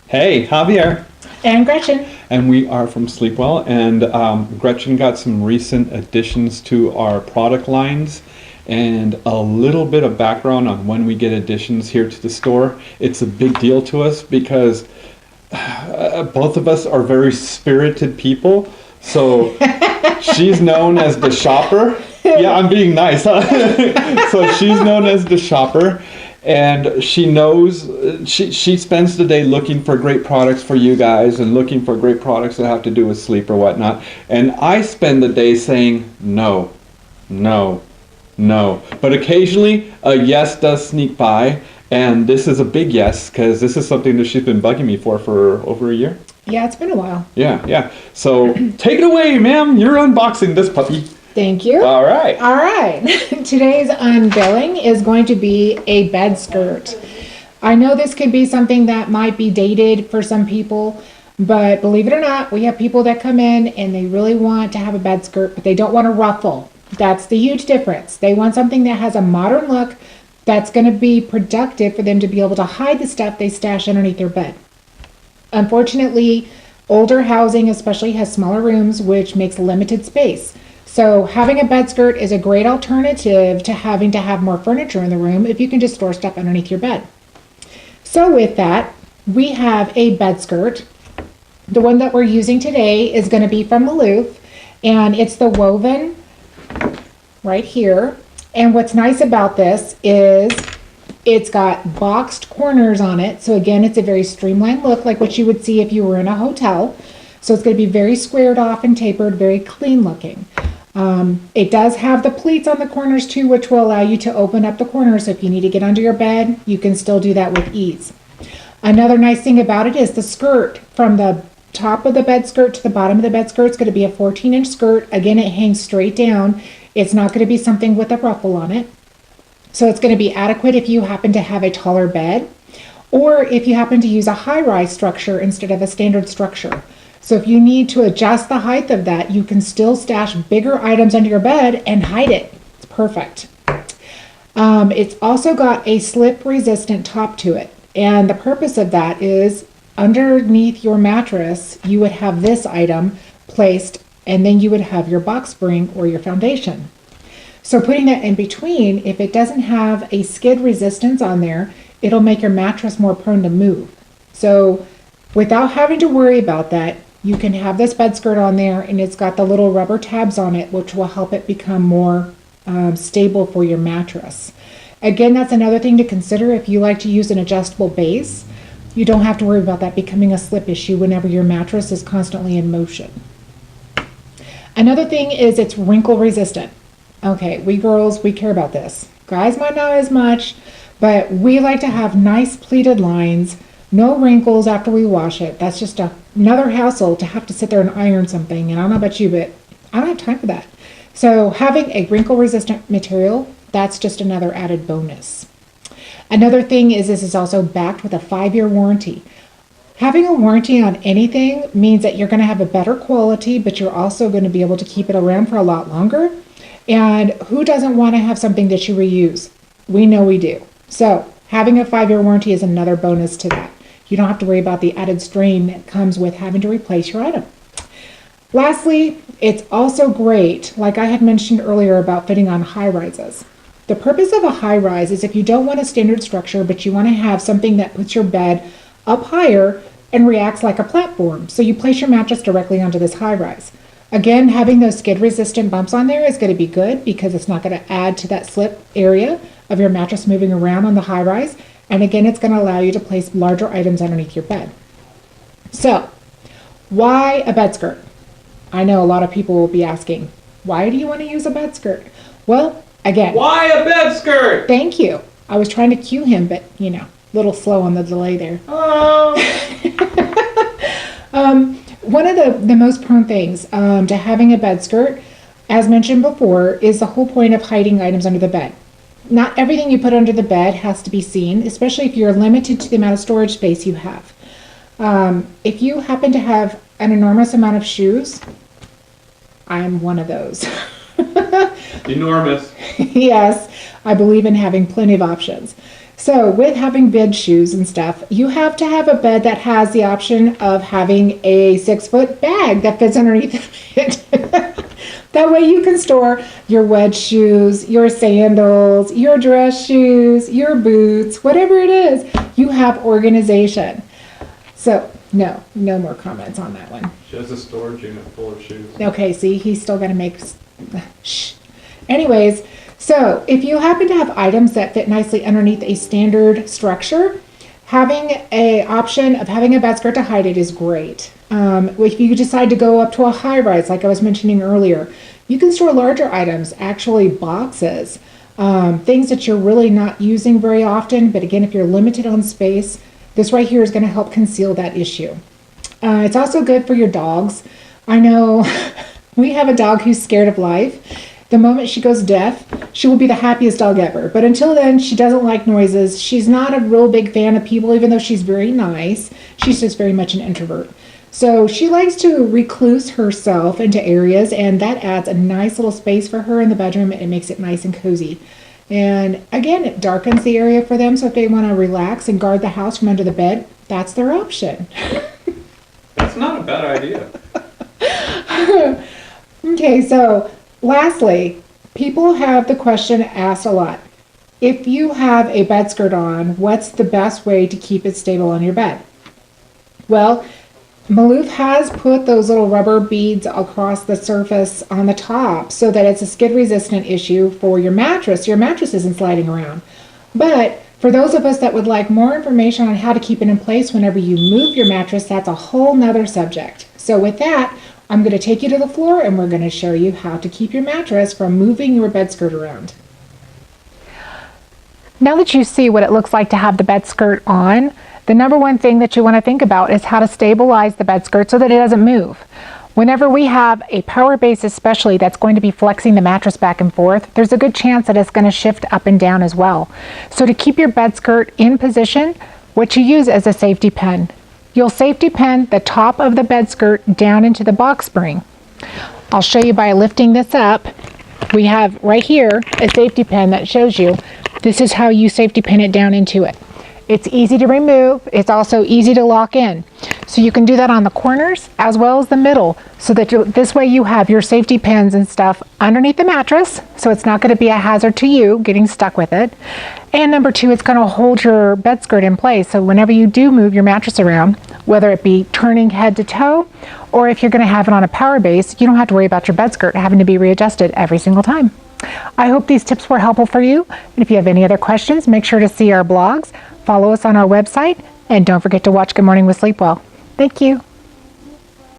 Hey, Javier. And Gretchen. And we are from Sleepwell. And Gretchen got some recent additions to our product lines and a little bit of background on when we get additions here to the store. It's a big deal to us because both of us are very spirited people. So she's known as the shopper. Yeah, I'm being nice, huh? So she's known as the shopper. And she knows, she spends the day looking for great products for you guys and looking for great products that have to do with sleep or whatnot. And I spend the day saying no, no, no. But occasionally a yes does sneak by. And this is a big yes, because this is something that she's been bugging me for over a year. Yeah, it's been a while. Yeah. So take it away, ma'am. You're unboxing this puppy. Thank you. All right. Today's unveiling is going to be a bed skirt. I know this could be something that might be dated for some people, but believe it or not, we have people that come in and they really want to have a bed skirt, but they don't want to ruffle. That's the huge difference. They want something that has a modern look that's going to be productive for them to be able to hide the stuff they stash underneath their bed. Unfortunately, older housing especially has smaller rooms, which makes limited space. So having a bed skirt is a great alternative to having to have more furniture in the room if you can just store stuff underneath your bed. So with that, we have a bed skirt. The one that we're using today is going to be from Maloof, and it's the woven right here. And what's nice about this is it's got boxed corners on it. So again, it's a very streamlined look like what you would see if you were in a hotel. So it's going to be very squared off and tapered, very clean looking. It does have the pleats on the corners too, which will allow you to open up the corners. So if you need to get under your bed, you can still do that with ease. Another nice thing about it is the skirt from the top of the bed skirt to the bottom of the bed skirt is going to be a 14-inch skirt. Again, it hangs straight down. It's not going to be something with a ruffle on it. So it's going to be adequate if you happen to have a taller bed or if you happen to use a high-rise structure instead of a standard structure. So if you need to adjust the height of that, you can still stash bigger items under your bed and hide it. It's perfect. It's also got a slip-resistant top to it. And the purpose of that is underneath your mattress, you would have this item placed, and then you would have your box spring or your foundation. So putting that in between, if it doesn't have a skid resistance on there, it'll make your mattress more prone to move. So without having to worry about that, you can have this bed skirt on there, and it's got the little rubber tabs on it, which will help it become more stable for your mattress. Again, that's another thing to consider if you like to use an adjustable base. You don't have to worry about that becoming a slip issue whenever your mattress is constantly in motion. Another thing is it's wrinkle resistant. Okay, we girls, we care about this. Guys might not as much, but we like to have nice pleated lines, no wrinkles after we wash it. That's just another hassle to have to sit there and iron something. And I don't know about you, but I don't have time for that. So having a wrinkle resistant material, that's just another added bonus. Another thing is this is also backed with a 5-year warranty. Having a warranty on anything means that you're going to have a better quality, but you're also going to be able to keep it around for a lot longer. And who doesn't want to have something that you reuse? We know we do. So having a 5-year warranty is another bonus to that. You don't have to worry about the added strain that comes with having to replace your item. Lastly, it's also great, like I had mentioned earlier about fitting on high rises. The purpose of a high rise is if you don't want a standard structure, but you want to have something that puts your bed up higher and reacts like a platform. So you place your mattress directly onto this high rise. Again, having those skid resistant bumps on there is going to be good because it's not going to add to that slip area of your mattress moving around on the high rise. And again, it's going to allow you to place larger items underneath your bed. So, why a bed skirt? I know a lot of people will be asking, why do you want to use a bed skirt? Well, again, Why a bed skirt? thank you. I was trying to cue him, but a little slow on the delay there. Hello. One of the most prone things to having a bed skirt, as mentioned before, is the whole point of hiding items under the bed. Not everything you put under the bed has to be seen, especially if you're limited to the amount of storage space you have. If you happen to have an enormous amount of shoes, I'm one of those. Enormous. Yes, I believe in having plenty of options. So with having bed shoes and stuff, you have to have a bed that has the option of having a 6-foot bag that fits underneath it. That way you can store your wedge shoes, your sandals, your dress shoes, your boots, whatever it is, you have organization. So no more comments on that one. She has a storage unit full of shoes. Okay, see, he's still gonna make, shh. Anyways, so if you happen to have items that fit nicely underneath a standard structure, having a option of having a bed skirt to hide it is great. If you decide to go up to a high rise, like I was mentioning earlier, you can store larger items, actually boxes, things that you're really not using very often. But again, if you're limited on space, this right here is going to help conceal that issue. It's also good for your dogs. I know we have a dog who's scared of life. The moment she goes deaf, she will be the happiest dog ever. But until then, she doesn't like noises. She's not a real big fan of people, even though she's very nice. She's just very much an introvert. So she likes to recluse herself into areas, and that adds a nice little space for her in the bedroom, and it makes it nice and cozy. And again, it darkens the area for them, so if they want to relax and guard the house from under the bed, that's their option. That's not a bad idea. Okay, so lastly, people have the question asked a lot. If you have a bed skirt on, what's the best way to keep it stable on your bed? Well, Maloof has put those little rubber beads across the surface on the top so that it's a skid resistant issue for your mattress. Your mattress isn't sliding around. But for those of us that would like more information on how to keep it in place whenever you move your mattress, that's a whole nother subject. So with that, I'm going to take you to the floor and we're going to show you how to keep your mattress from moving your bed skirt around. Now that you see what it looks like to have the bed skirt on, the number one thing that you want to think about is how to stabilize the bed skirt so that it doesn't move. Whenever we have a power base especially that's going to be flexing the mattress back and forth, there's a good chance that it's going to shift up and down as well. So to keep your bed skirt in position, what you use is a safety pin. You'll safety pin the top of the bed skirt down into the box spring. I'll show you by lifting this up. We have right here a safety pin that shows you this is how you safety pin it down into it. It's easy to remove. It's also easy to lock in. So you can do that on the corners as well as the middle, so that this way you have your safety pins and stuff underneath the mattress, so it's not going to be a hazard to you getting stuck with it. And number two, it's going to hold your bed skirt in place, so whenever you do move your mattress around, whether it be turning head to toe, or if you're going to have it on a power base, you don't have to worry about your bed skirt having to be readjusted every single time. I hope these tips were helpful for you. And if you have any other questions, make sure to see our blogs, follow us on our website, and don't forget to watch Good Morning with Sleepwell. Thank you.